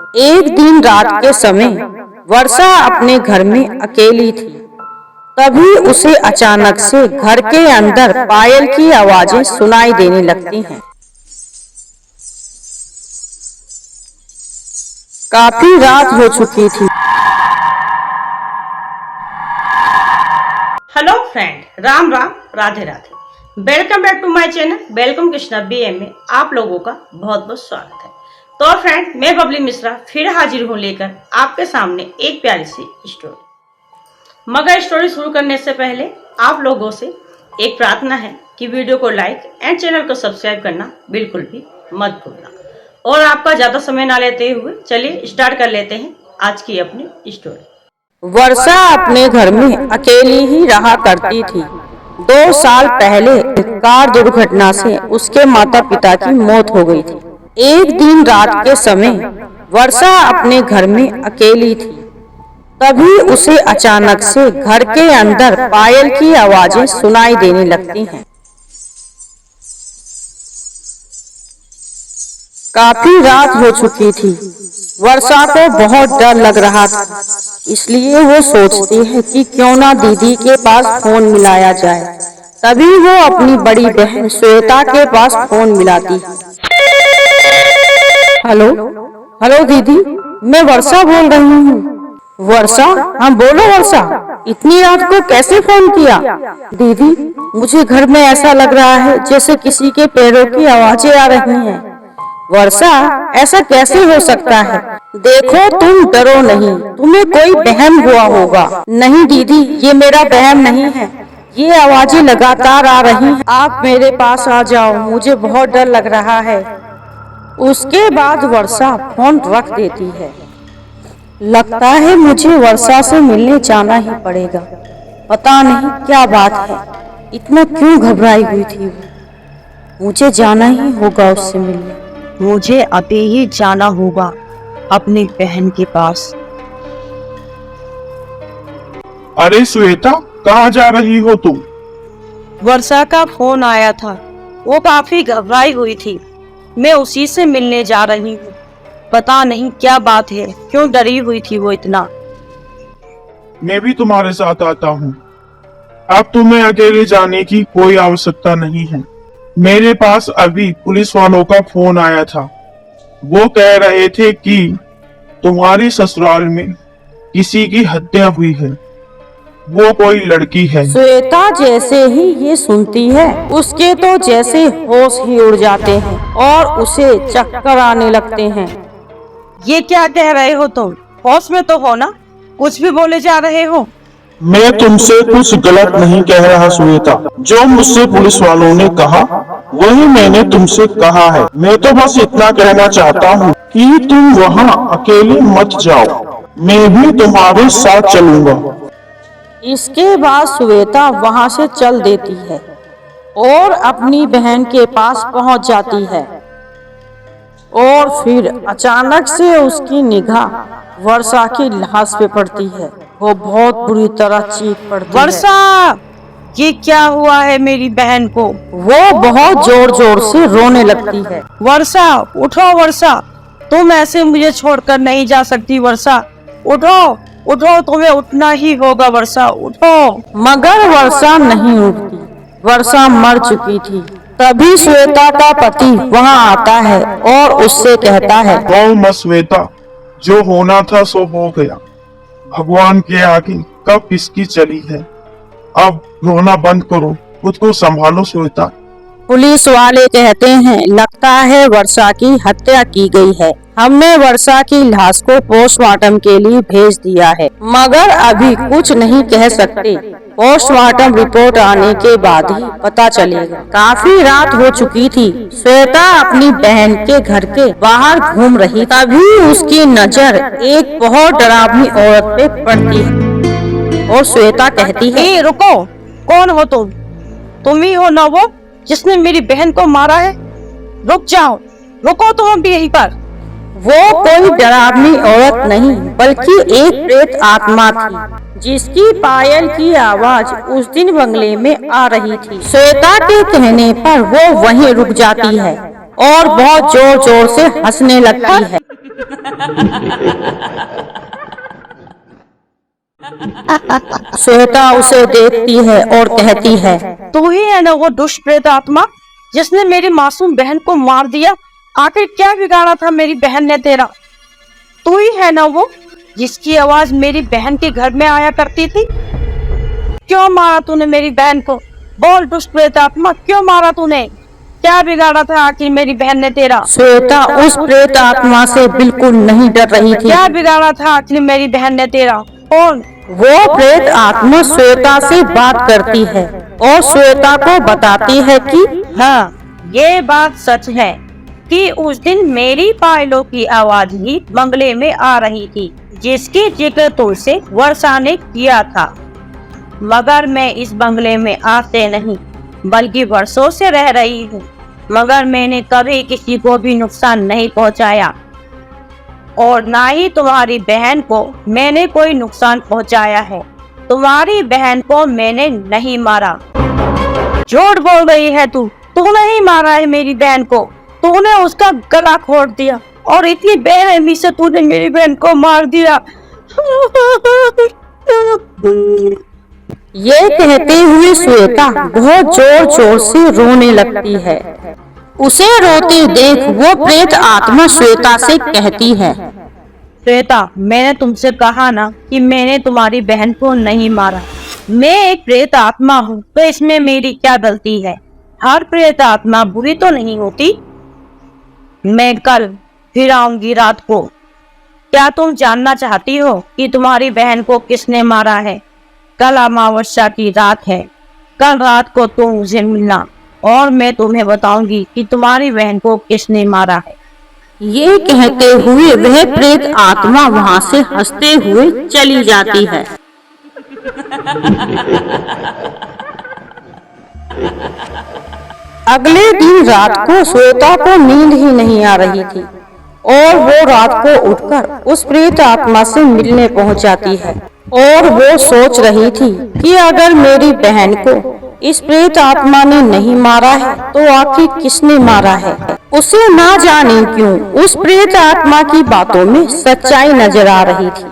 एक दिन रात के समय वर्षा अपने घर में अकेली थी। तभी उसे अचानक से घर के अंदर पायल की आवाजें सुनाई देने लगती हैं। काफी रात हो चुकी थी। Hello friend, Ram Ram, Radhe Radhe. Welcome back to my channel welcome Krishna BM में आप लोगों का बहुत बहुत स्वागत है। तो फ्रेंड, मैं बबली मिश्रा फिर हाजिर हूँ लेकर आपके सामने एक प्यारी सी स्टोरी। मगर स्टोरी शुरू करने से पहले आप लोगों से एक प्रार्थना है कि वीडियो को लाइक एंड चैनल को सब्सक्राइब करना बिल्कुल भी मत भूलना। और आपका ज्यादा समय ना लेते हुए चलिए स्टार्ट कर लेते हैं आज की अपनी स्टोरी। वर्षा अपने घर में अकेली ही रहा करती थी। 2 साल पहले कार दुर्घटना से उसके माता पिता की मौत हो गई थी। एक दिन रात के समय वर्षा अपने घर में अकेली थी। तभी उसे अचानक से घर के अंदर पायल की आवाजें सुनाई देने लगती हैं। काफी रात हो चुकी थी। वर्षा को बहुत डर लग रहा था, इसलिए वो सोचती है कि क्यों ना दीदी के पास फोन मिलाया जाए। तभी वो अपनी बड़ी बहन श्वेता के पास फोन मिलाती है। हेलो हेलो दीदी, मैं वर्षा बोल रही हूँ। वर्षा? हाँ बोलो वर्षा, इतनी रात को कैसे फोन किया? दीदी, मुझे घर में ऐसा लग रहा है जैसे किसी के पैरों की आवाजें आ रही हैं। वर्षा, ऐसा कैसे हो सकता है? देखो तुम डरो नहीं, तुम्हें कोई वहम हुआ होगा। नहीं दीदी, ये मेरा वहम नहीं है, ये आवाजें लगातार आ रही हैं। आप मेरे पास आ जाओ, मुझे बहुत डर लग रहा है। उसके बाद वर्षा फोन रख देती है। लगता है मुझे वर्षा से मिलने जाना ही पड़ेगा। पता नहीं क्या बात है, इतना क्यों घबराई हुई थी वो। मुझे जाना ही होगा उससे मिलने। मुझे अभी ही जाना होगा अपनी बहन के पास। अरे श्वेता, कहाँ जा रही हो तुम? वर्षा का फोन आया था, वो काफी घबराई हुई थी। मैं उसी से मिलने जा रही हूँ। पता नहीं क्या बात है, क्यों डरी हुई थी वो इतना। मैं भी तुम्हारे साथ आता हूँ। अब तुम्हें अकेले जाने की कोई आवश्यकता नहीं है। मेरे पास अभी पुलिस वालों का फोन आया था। वो कह रहे थे कि तुम्हारी ससुराल में किसी की हत्या हुई है। वो कोई लड़की है। श्वेता जैसे ही ये सुनती है, उसके तो जैसे होश ही उड़ जाते हैं और उसे चक्कर आने लगते हैं। ये क्या कह रहे हो तुम? होश में तो हो ना? कुछ भी बोले जा रहे हो। मैं तुमसे कुछ गलत नहीं कह रहा श्वेता। जो मुझसे पुलिस वालों ने कहा वही मैंने तुमसे कहा है। मैं तो बस इतना कहना चाहता हूँ कि तुम वहाँ अकेले मत जाओ। मैं भी तुम्हारे साथ चलूंगा। इसके बाद श्वेता वहाँ से चल देती है और अपनी बहन के पास पहुँच जाती है। और फिर अचानक से उसकी निगाह वर्षा की लाश पे पड़ती है। वो बहुत बुरी तरह चीख पड़ती है। वर्षा, ये क्या हुआ है मेरी बहन को? वो बहुत जोर जोर से रोने लगती है। वर्षा, उठो वर्षा, तुम ऐसे मुझे छोड़कर नहीं जा सकती। वर्षा उठो उठो, तुम्हें उठना ही होगा। वर्षा उठो। मगर वर्षा नहीं उठती। वर्षा मर चुकी थी। तभी श्वेता का पति वहाँ आता है और उससे कहता है, रो मत श्वेता, जो होना था सो हो गया। भगवान के आगे कब किसकी चली है। अब रोना बंद करो, खुद को संभालो श्वेता। पुलिस वाले कहते हैं, लगता है वर्षा की हत्या की गई है। हमने वर्षा की लाश को पोस्टमार्टम के लिए भेज दिया है, मगर अभी कुछ नहीं कह सकते। पोस्टमार्टम रिपोर्ट आने के बाद ही पता चलेगा। काफी रात हो चुकी थी। श्वेता अपनी बहन के घर के बाहर घूम रही, तभी उसकी नजर एक बहुत डरावनी औरत पे पड़ती है और श्वेता कहती है, रुको, कौन हो तुम? तुम ही हो ना वो जिसने मेरी बहन को मारा है? रुक जाओ, रुको तुम अभी यहीं पर। वो कोई डरावनी औरत नहीं बल्कि एक प्रेत आत्मा थी, जिसकी पायल की आवाज उस दिन बंगले में आ रही थी। श्वेता के कहने पर वो वहीं रुक जाती है और बहुत जोर जोर से हंसने लगती है। श्वेता उसे देखती है और कहती है, तू ही है ना वो दुष्प्रेत आत्मा जिसने मेरी मासूम बहन को मार दिया। आखिर क्या बिगाड़ा था मेरी बहन ने तेरा? तू ही है ना वो जिसकी आवाज मेरी बहन के घर में आया करती थी? क्यों मारा तूने मेरी बहन को? बोल दुष्प्रेत आत्मा, क्यों मारा तूने? क्या बिगाड़ा था आखिर मेरी बहन ने तेरा? श्वेता उस प्रेत आत्मा से बिल्कुल नहीं डर रही थी। क्या बिगाड़ा था आखिर मेरी बहन ने तेरा? कौन? वो प्रेत आत्मा श्वेता से बात करती है और श्वेता को बताती है कि हाँ, ये बात सच है कि उस दिन मेरी पायलों की आवाज ही बंगले में आ रही थी, जिसकी जिक्र तुझसे वर्षा ने किया था। मगर मैं इस बंगले में आते नहीं बल्कि वर्षों से रह रही हूँ, मगर मैंने कभी किसी को भी नुकसान नहीं पहुँचाया और ना ही तुम्हारी बहन को मैंने कोई नुकसान पहुँचाया है। तुम्हारी बहन को मैंने नहीं मारा। झूठ बोल रही है तू। तूने ही मारा है मेरी बहन को। तूने उसका गला घोट दिया और इतनी बेरहमी से तूने मेरी बहन को मार दिया। ये कहते हुए श्वेता बहुत जोर जोर से रोने लगती है। उसे रोते देख वो प्रेत आत्मा श्वेता से कहती है, श्वेता, मैंने तुमसे कहा ना कि मैंने तुम्हारी बहन को नहीं मारा। मैं एक प्रेत आत्मा हूँ, तो इसमें मेरी क्या गलती है? हर प्रेत आत्मा बुरी तो नहीं होती। मैं कल फिर आऊंगी रात को। क्या तुम जानना चाहती हो कि तुम्हारी बहन को किसने मारा है? कल अमावस्या की रात है। कल रात को तुम मुझे मिलना और मैं तुम्हें बताऊंगी कि तुम्हारी बहन को किसने मारा है। ये कहते हुए वह प्रेत आत्मा वहाँ से हंसते हुए चली जाती है। अगले दिन रात को श्वेता को नींद ही नहीं आ रही थी और वो रात को उठकर उस प्रेत आत्मा से मिलने पहुंच जाती है और वो सोच रही थी कि अगर मेरी बहन को इस प्रेत आत्मा ने नहीं मारा है तो आखिर किसने मारा है। उसे ना जाने क्यों उस प्रेत आत्मा की बातों में सच्चाई नजर आ रही थी।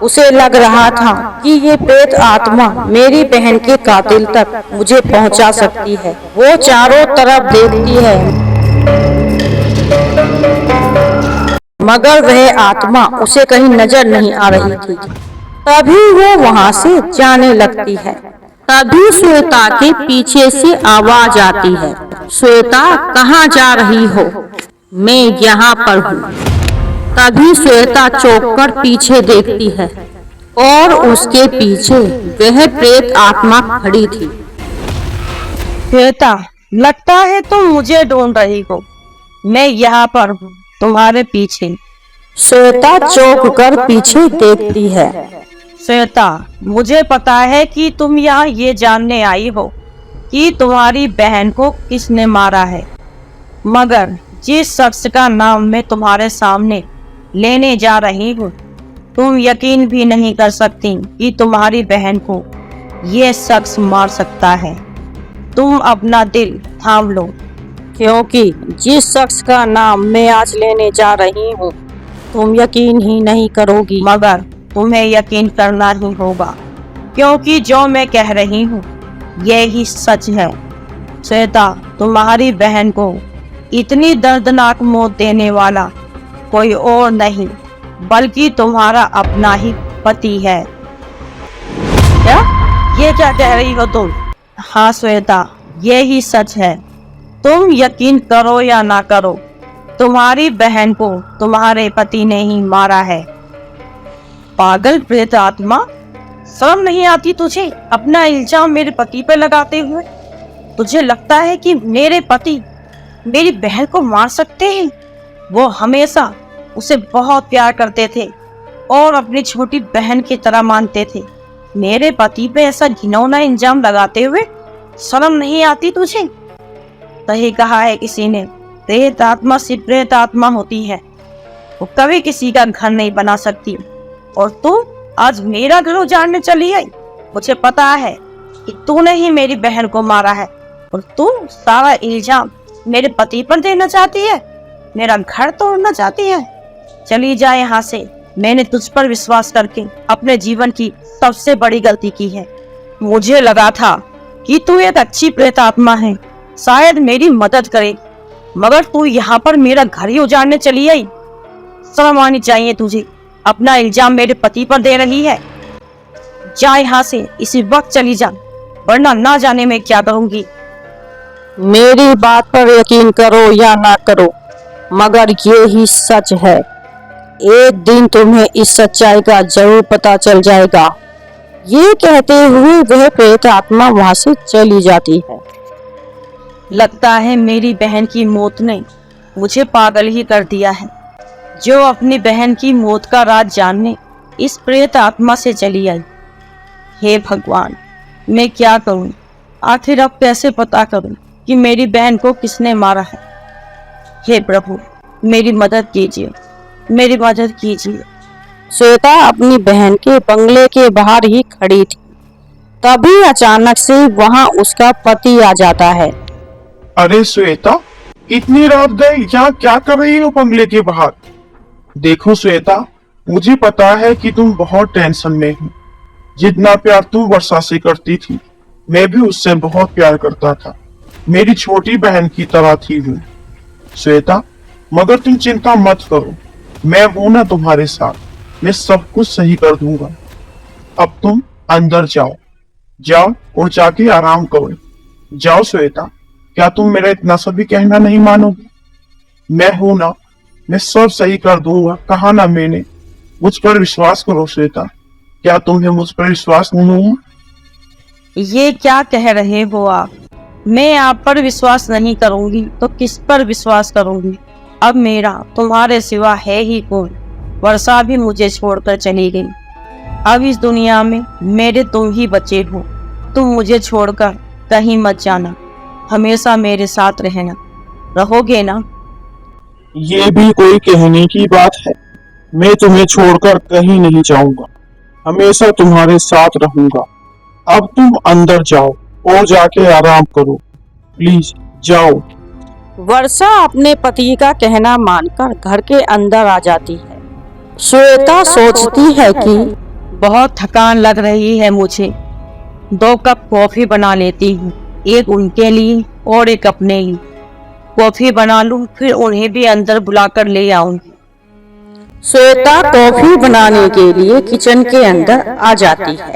उसे लग रहा था कि ये प्रेत आत्मा मेरी बहन के कातिल तक मुझे पहुंचा सकती है। वो चारों तरफ देखती है मगर वह आत्मा उसे कहीं नजर नहीं आ रही थी। तभी वो वहां से जाने लगती है। तभी श्वेता के पीछे से आवाज आती है, श्वेता कहाँ जा रही हो? मैं यहाँ पर हूँ। तभी श्वेता चौंक कर पीछे देखती है और उसके पीछे वह प्रेत आत्मा खड़ी थी। श्वेता, लगता है तुम मुझे ढूंढ रही हो। मैं यहाँ पर हूँ तुम्हारे पीछे। श्वेता चौंक कर पीछे देखती है। श्वेता, मुझे पता है कि तुम यहाँ ये जानने आई हो कि तुम्हारी बहन को किसने मारा है, मगर जिस शख्स का नाम मैं तुम्हारे सामने लेने जा रही हूँ, तुम यकीन भी नहीं कर सकती कि तुम्हारी बहन को ये शख्स मार सकता है। तुम अपना दिल थाम लो, क्योंकि जिस शख्स का नाम मैं आज लेने जा रही हूँ तुम यकीन ही नहीं करोगी। मगर तुम्हें यकीन करना ही होगा, क्योंकि जो मैं कह रही हूँ ये ही सच है। श्वेता, तुम्हारी बहन को इतनी दर्दनाक मौत देने वाला कोई और नहीं बल्कि तुम्हारा अपना ही पति है। क्या? ये क्या कह रही हो तुम? हाँ श्वेता, ये ही सच है। तुम यकीन करो या ना करो, तुम्हारी बहन को तुम्हारे पति ने ही मारा है। पागल प्रेत आत्मा, शर्म नहीं आती तुझे अपना इल्जाम मेरे पति पे लगाते हुए? तुझे लगता है कि मेरे पति मेरी बहन को मार सकते हैं? वो हमेशा उसे बहुत प्यार करते थे और अपनी छोटी बहन की तरह मानते थे। मेरे पति पे ऐसा घिनौना इल्जाम लगाते हुए शर्म नहीं आती तुझे? सही कहा है किसी ने, प्रेत आत्मा सिर्फ प्रेत आत्मा होती है, वो कभी किसी का घर नहीं बना सकती। और तू आज मेरा घर उजाड़ने चली आई। मुझे पता है कि तूने ही मेरी बहन को मारा है और तू सारा इल्जाम मेरे पति पर देना चाहती है, मेरा घर तोड़ना चाहती है। चली जा यहाँ से। मैंने तुझ पर विश्वास करके अपने जीवन की सबसे बड़ी गलती की है। मुझे लगा था कि तू एक अच्छी प्रेत आत्मा है, शायद मेरी मदद करे, मगर तू यहाँ पर मेरा घर ही उजाड़ने चली आई। शर्म आनी चाहिए तुझे। अपना इल्जाम मेरे पति पर दे रही है। जा यहाँ से, इसी वक्त चली जा, वरना ना जाने में क्या करूंगी। मेरी बात पर यकीन करो या ना करो, मगर ये ही सच है। एक दिन तुम्हें इस सच्चाई का जरूर पता चल जाएगा। ये कहते हुए वह प्रेत आत्मा वहां से चली जाती है। लगता है मेरी बहन की मौत ने मुझे पागल ही कर दिया है, जो अपनी बहन की मौत का राज जानने इस प्रेत आत्मा से चली आई। हे भगवान, मैं क्या करूं? आखिर अब कैसे पता करूं कि मेरी बहन को किसने मारा है? हे प्रभु, मेरी मदद कीजिए, मेरी मदद कीजिए। श्वेता अपनी बहन के बंगले के बाहर ही खड़ी थी। तभी अचानक से वहां उसका पति आ जाता है। अरे श्वेता, इतनी रात गई, यहाँ क्या कर रही हो बंगले के बाहर? देखो श्वेता, मुझे पता है कि तुम बहुत टेंशन में हो। जितना प्यार तुम वर्षा से करती थी, मैं भी उससे बहुत प्यार करता था। मेरी छोटी बहन की तरह थी वो। श्वेता, मगर तुम चिंता मत करो, मैं हूं ना तुम्हारे साथ। मैं सब कुछ सही कर दूंगा। अब तुम अंदर जाओ, जाओ और जाके आराम करो। जाओ श्वेता, क्या तुम मेरा इतना सा भी कहना नहीं मानोगी? मैं हूं ना, मैं सब सही कर दूंगा। कहा ना मैंने, मुझ पर विश्वास करो श्वेता। क्या तुम्हें मुझ पर विश्वास नहीं हुआ? ये क्या कह रहे हो आप? मैं आप पर विश्वास नहीं करूंगी तो किस पर विश्वास करूंगी? अब मेरा तुम्हारे सिवा है ही कौन? वर्षा भी मुझे छोड़कर चली गई। अब इस दुनिया में मेरे तुम ही बचे हो। तुम मुझे छोड़कर कहीं मत जाना, हमेशा मेरे साथ रहना। रहोगे ना? ये भी कोई कहने की बात है? मैं तुम्हें छोड़कर कहीं नहीं जाऊंगा, हमेशा तुम्हारे साथ रहूंगा। अब तुम अंदर जाओ और जाके आराम करो, प्लीज जाओ। वर्षा अपने पति का कहना मानकर घर के अंदर आ जाती है। श्वेता सोचती है कि बहुत थकान लग रही है मुझे। 2 कप कॉफी बना लेती हूँ, एक उनके लिए और एक अपने लिए। कॉफी बना लूं, फिर उन्हें भी अंदर बुलाकर ले आऊंगी। श्वेता कॉफी बनाने के लिए किचन के अंदर आ जाती है।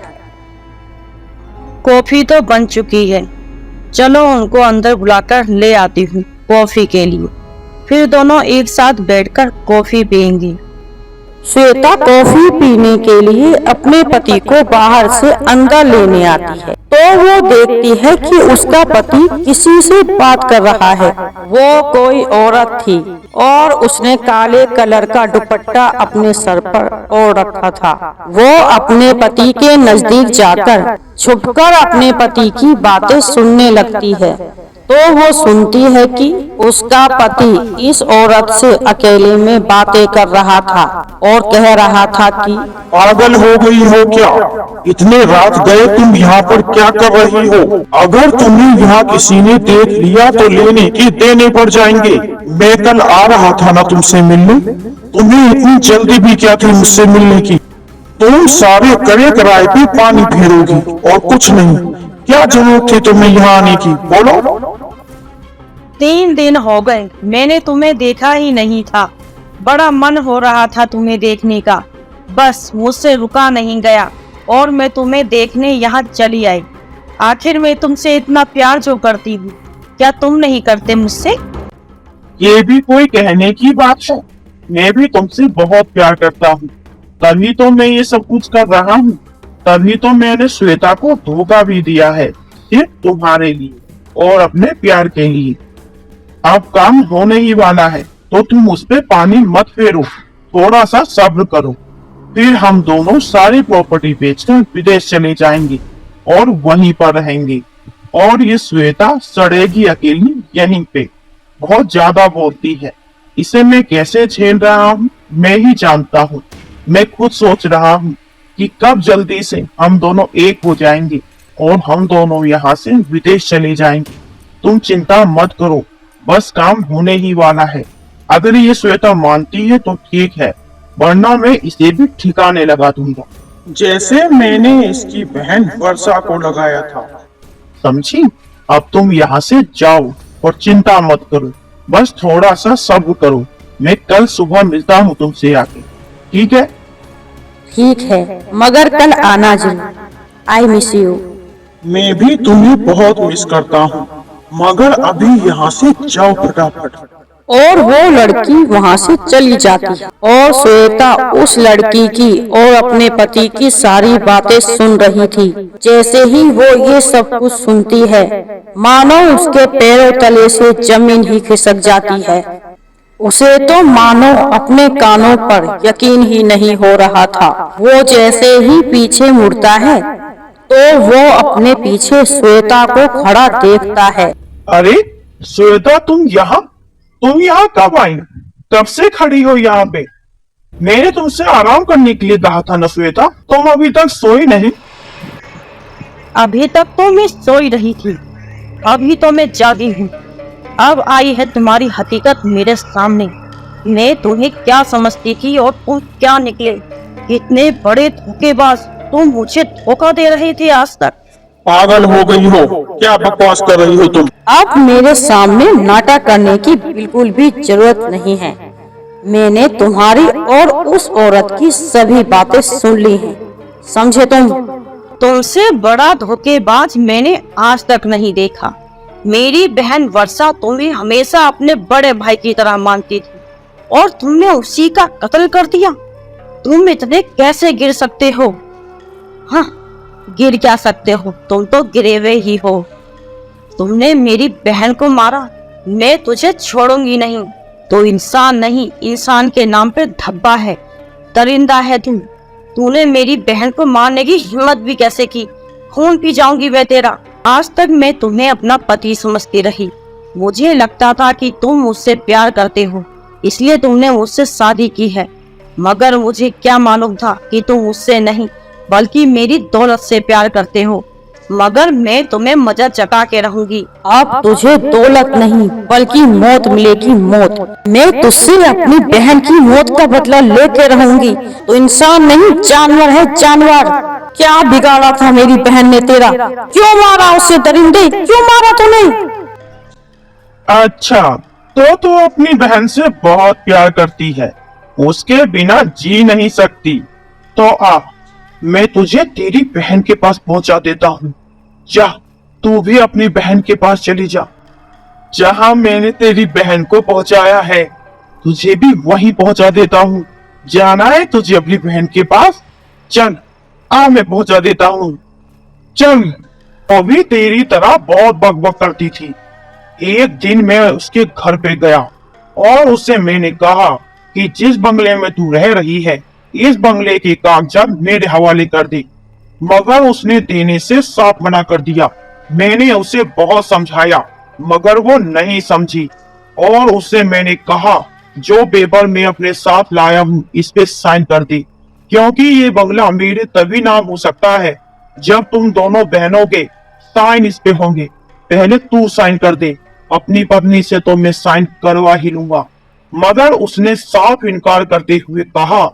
कॉफी तो बन चुकी है, चलो उनको अंदर बुलाकर ले आती हूँ कॉफी के लिए। फिर दोनों एक साथ बैठकर कॉफी पियेंगे। श्वेता कॉफी पीने के लिए अपने पति को बाहर से अंदर लेने आती है, तो वो देखती है कि उसका पति किसी से बात कर रहा है। वो कोई औरत थी और उसने काले कलर का दुपट्टा अपने सर पर ओढ़ रखा था। वो अपने पति के नजदीक जाकर छुपकर अपने पति की बातें सुनने लगती है। तो वो सुनती है कि उसका पति इस औरत से अकेले में बातें कर रहा था और कह रहा था कि पागल हो गई हो क्या? इतने रात गए तुम यहाँ पर क्या कर रही हो? अगर तुम्हें यहाँ किसी ने देख लिया तो लेने के देने पड़ जाएंगे। मैं कल आ रहा था ना तुमसे मिलने, तुम्हें इतनी जल्दी भी क्या थी मुझसे मिलने की? तुम सारे करे कराए पे पानी फेरोगी और कुछ नहीं। क्या जरूरत थी तुम्हें यहाँ आने की, बोलो? 3 दिन हो गए, मैंने तुम्हें देखा ही नहीं था। बड़ा मन हो रहा था तुम्हें देखने का, बस मुझसे रुका नहीं गया और मैं तुम्हें देखने यहाँ चली आई। आखिर मैं तुमसे इतना प्यार जो करती हूँ, क्या तुम नहीं करते मुझसे? ये भी कोई कहने की बात है? मैं भी तुमसे बहुत प्यार करता हूँ, तभी तो मैं ये सब कुछ कर रहा हूँ। तभी तो मैंने श्वेता को धोखा भी दिया है, सिर्फ तुम्हारे लिए और अपने प्यार के लिए। अब काम होने ही वाला है, तो तुम उस पे पानी मत फेरो, थोड़ा सा सब्र करो। फिर हम दोनों सारी प्रॉपर्टी बेचकर विदेश चले जाएंगे और वहीं पर रहेंगे। और ये श्वेता सड़ेगी अकेली यहीं पे। बहुत ज्यादा बोलती है, इसे मैं कैसे झेल रहा हूँ मैं ही जानता हूँ। मैं खुद सोच रहा हूँ कि कब जल्दी से हम दोनों एक हो जाएंगे और हम दोनों यहाँ से विदेश चले जाएंगे। तुम चिंता मत करो, बस काम होने ही वाला है। अगर ये श्वेता मानती है तो ठीक है, वरना मैं इसे भी ठिकाने लगा दूंगा, जैसे मैंने इसकी बहन वर्षा को लगाया था। समझी? अब तुम यहाँ से जाओ और चिंता मत करो, बस थोड़ा सा सब्र करो। मैं कल सुबह मिलता हूँ तुमसे आके, ठीक है? ठीक है, मगर कल आना जरूर। I miss you. मैं भी तुम्हें बहुत मिस करता हूँ, मगर अभी यहाँ से जाओ फटाफट। और वो लड़की वहाँ से चली जाती है और श्वेता उस लड़की की और अपने पति की सारी बातें सुन रही थी। जैसे ही वो ये सब कुछ सुनती है, मानो उसके पैरों तले से जमीन ही खिसक जाती है। उसे तो मानो अपने कानों पर यकीन ही नहीं हो रहा था। वो जैसे ही पीछे मुड़ता है तो वो अपने पीछे श्वेता को खड़ा देखता है। अरे श्वेता, तुम यहाँ कब आई? कब से खड़ी हो यहाँ पे? मैंने तुमसे आराम करने के लिए कहा था ना श्वेता, तुम अभी तक सोई नहीं। अभी तक तो मैं सोई रही थी, अभी तो मैं जागी हूँ। अब आई है तुम्हारी हकीकत मेरे सामने। मैं तुम्हें क्या समझती थी और तुम क्या निकले। कितने बड़े धोखेबाज, तुम मुझे धोखा दे रहे थे आज तक। पागल हो गई हो क्या? बकवास कर रही हो तुम? अब मेरे सामने नाटक करने की बिल्कुल भी जरूरत नहीं है। मैंने तुम्हारी और उस औरत की सभी बातें सुन ली हैं, समझे तुम? तुमसे बड़ा धोखेबाज मैंने आज तक नहीं देखा। मेरी बहन वर्षा तुम्हें हमेशा अपने बड़े भाई की तरह मानती थी और तुमने उसी का कत्ल कर दिया। तुम इतने कैसे गिर सकते हो? हाँ, गिर क्या सकते हो, तुम तो गिरे हुए ही हो। तुमने मेरी बहन को मारा, मैं तुझे छोड़ूंगी नहीं। तो इंसान नहीं, इंसान के नाम पे धब्बा है, दरिंदा है तुम। तूने मेरी बहन को मारने की हिम्मत भी कैसे की? खून पी जाऊंगी मैं तेरा। आज तक मैं तुम्हें अपना पति समझती रही। मुझे लगता था कि तुम मुझसे प्यार करते हो, इसलिए तुमने मुझसे शादी की है। मगर मुझे क्या मालूम था कि तुम मुझसे नहीं बल्कि मेरी दौलत से प्यार करते हो। मगर मैं तुम्हें मजा चटा के रहूंगी। अब तुझे दौलत नहीं बल्कि मौत मिलेगी, मौत। मैं तुझसे अपनी बहन की मौत का बदला लेके रहूंगी। तो इंसान नहीं, जानवर है, जानवर। क्या बिगाड़ा था मेरी बहन ने तेरा? क्यों मारा उसे दरिंदे? क्यों मारा तूने? अच्छा, तो अपनी बहन से बहुत प्यार करती है, उसके बिना जी नहीं सकती। तो आ, मैं तुझे तेरी बहन के पास पहुंचा देता हूँ। जा, तू भी अपनी बहन के पास चली जा। जहां मैंने तेरी बहन को पहुंचाया है, तुझे भी वहीं पहुंचा देता हूँ। जाना है तुझे अपनी बहन के पास? चल आ, मैं पहुंचा देता हूँ। चल। अभी तेरी तरह बहुत बकबक करती थी। एक दिन मैं उसके घर पे गया और उससे मैंने कहा कि जिस बंगले में तू रह रही है, इस बंगले के कागजात मेरे हवाले कर दे। मगर उसने देने से साफ मना कर दिया। मैंने उसे बहुत समझाया मगर वो नहीं समझी और उससे मैंने कहा जो पेपर मैं अपने साथ लाया हूँ इस पे साइन कर दे, क्योंकि ये बंगला मेरे तभी नाम हो सकता है जब तुम दोनों बहनों के साइन इस पे होंगे। पहले तू साइन कर दे, अपनी पत्नी से तो मैं साइन करवा ही लूंगा। मगर उसने साफ इनकार करते हुए कहा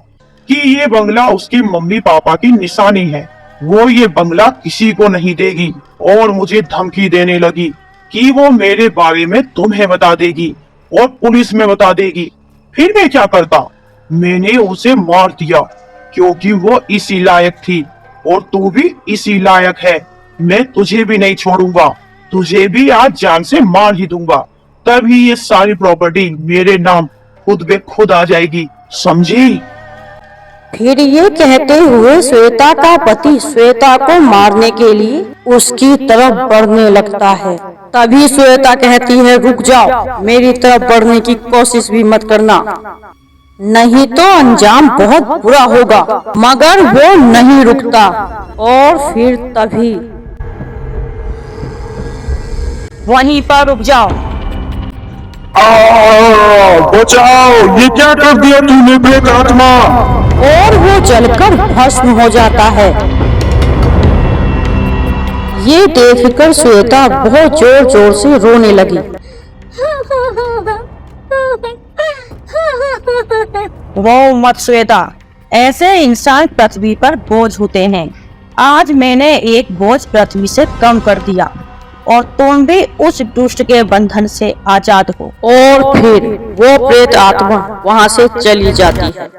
कि ये बंगला उसके मम्मी पापा की निशानी है, वो ये बंगला किसी को नहीं देगी और मुझे धमकी देने लगी कि वो मेरे बारे में तुम्हें बता देगी और पुलिस में बता देगी। फिर मैं क्या करता? मैंने उसे मार दिया क्योंकि वो इसी लायक थी और तू भी इसी लायक है। मैं तुझे भी नहीं छोड़ूंगा, तुझे भी आज जान से मार ही दूंगा। तभी ये सारी प्रॉपर्टी मेरे नाम खुद बे खुद आ जाएगी, समझी? फिर ये कहते हुए श्वेता का पति श्वेता को मारने के लिए उसकी तरफ बढ़ने लगता है। तभी श्वेता कहती है, रुक जाओ, मेरी तरफ बढ़ने की कोशिश भी मत करना, नहीं तो अंजाम बहुत बुरा होगा। मगर वो नहीं रुकता और फिर तभी वहीं पर रुक जाओ। बचाओ, ये क्या कर दिया तूने प्रेतात्मा? और वो जलकर भस्म हो जाता है। ये देखकर श्वेता बहुत जोर जोर से रोने लगी। रो मत श्वेता, ऐसे इंसान पृथ्वी पर बोझ होते हैं। आज मैंने एक बोझ पृथ्वी से कम कर दिया और तुम भी उस दुष्ट के बंधन से आजाद हो। और फिर वो प्रेत आत्मा वहाँ से चली जाती है।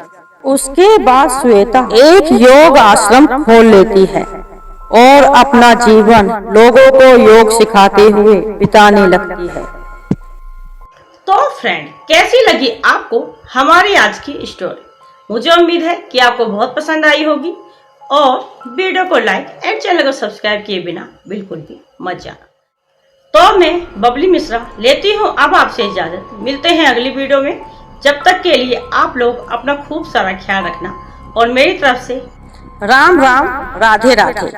उसके बाद श्वेता एक योग आश्रम खोल लेती है और अपना जीवन लोगों को योग सिखाते हुए बिताने लगती है। तो फ्रेंड, कैसी लगी आपको हमारी आज की स्टोरी? मुझे उम्मीद है कि आपको बहुत पसंद आई होगी और वीडियो को लाइक एंड चैनल को सब्सक्राइब किए बिना बिल्कुल भी मत जाना। तो मैं बबली मिश्रा लेती हूँ अब आपसे इजाजत। मिलते हैं अगली वीडियो में। जब तक के लिए आप लोग अपना खूब सारा ख्याल रखना और मेरी तरफ से राम राम, राधे राधे।